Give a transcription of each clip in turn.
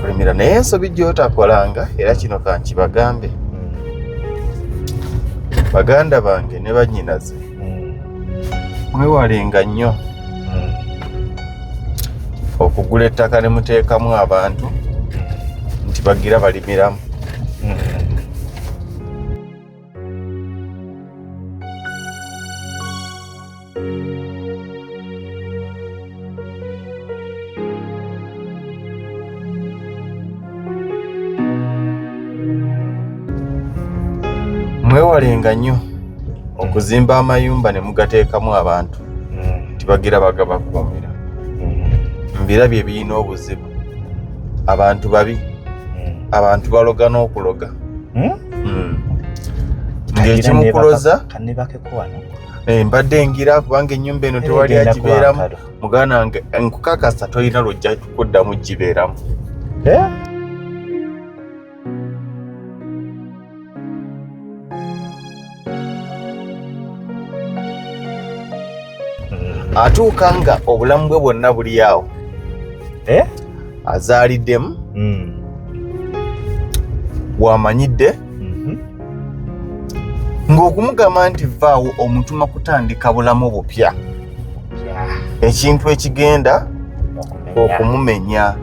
kulimira naye ensobi gy'otakolanga era kino kankibagambe baganda bange ne bannyinaze mwewalenga nnyo okugula ettaka ne muteekamu abantu nti bagira balimiramu. Mwewalenga nnyo okuzimba amayumba ne mugateekamu abantu nti bagira bagabakuumira. Mbirabye birina obuzibu, abantu babi, abantu baloga n'okuloga. Ng'ekimukuloza mbadde ngira kubanga ennyumba eno tewali agibeeramu. Muganda wange nkukakasa tolina lwojja kuddamu gibeeramu. Atuuka nga obulamu bwe bwonna buli awo azaaliddemu bw'amanyidde ng'okumugamba nti vaawo omutuma kutandika bulamu bupya ekintu ekigenda okumumenya.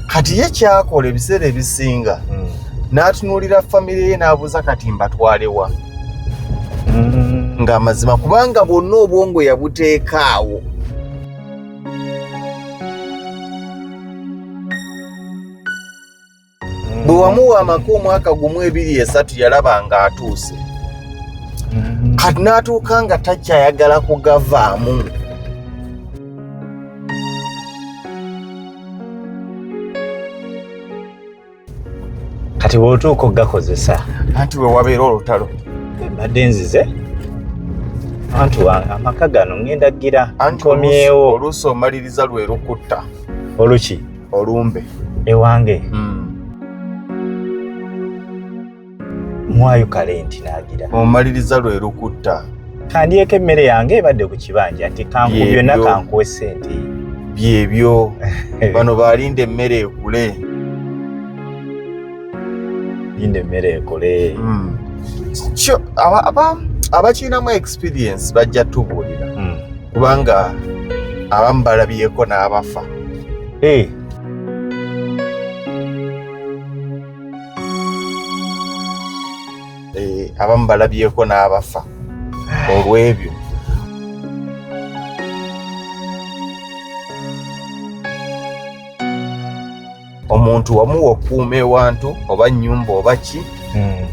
Kati ye kyakola ebiseera ebisinga n'atunuulira famire ye n'abuuza kati mbatwalewa ng'amazima kubanga bwonna obwongo yabuteeka awo. Bwe wamuwa amaka omwaka gumu 2-3 yalaba nga atuuse kati n'atuuka nga takyayagala kugavaamu. Kati bw'otuuka ogakozesa anti we wabeera olutalo badde nzize anti amaka gano ngenda gira nkomyewo. Oluusi omaliriza lwe lukutta oluki olumbe ewange mwayo kalenti nagira omaliriza lwe lukutta kandyeko emmere yange ebadde ku kibanja nti kanku byonna kankuwe ssente byebyo bano baalinda emmere ekule linde emmere ekole. Abakiinamu experience bajja tubuulira kubanga abamu balabyeko n'abafa. Abamu balabyeko n'abafa olw'ebyo. Omuntu wamuwa okukuuma ewantu oba nnyumba oba ki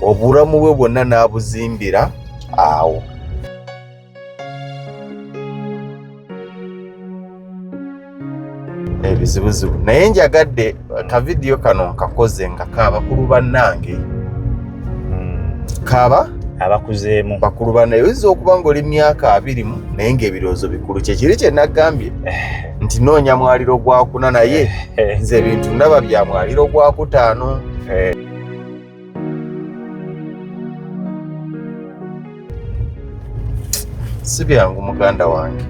obulamu bwe bwonna n'abuzimbira awo. Ebizibuzibu naye njagadde akavidiyo kano nkakoze nga kaabakulu bannange kaaba abakuzeemu bakulu bannaye oyinza okuba ng'oli myaka 20 naye ng'ebirowoozo bikulu. Kyekiri kye nagambye nti noonya mwaliro gwa 4 naye nze ebintu ndaba bya mwaliro gwa 5. Si byangu muganda wange.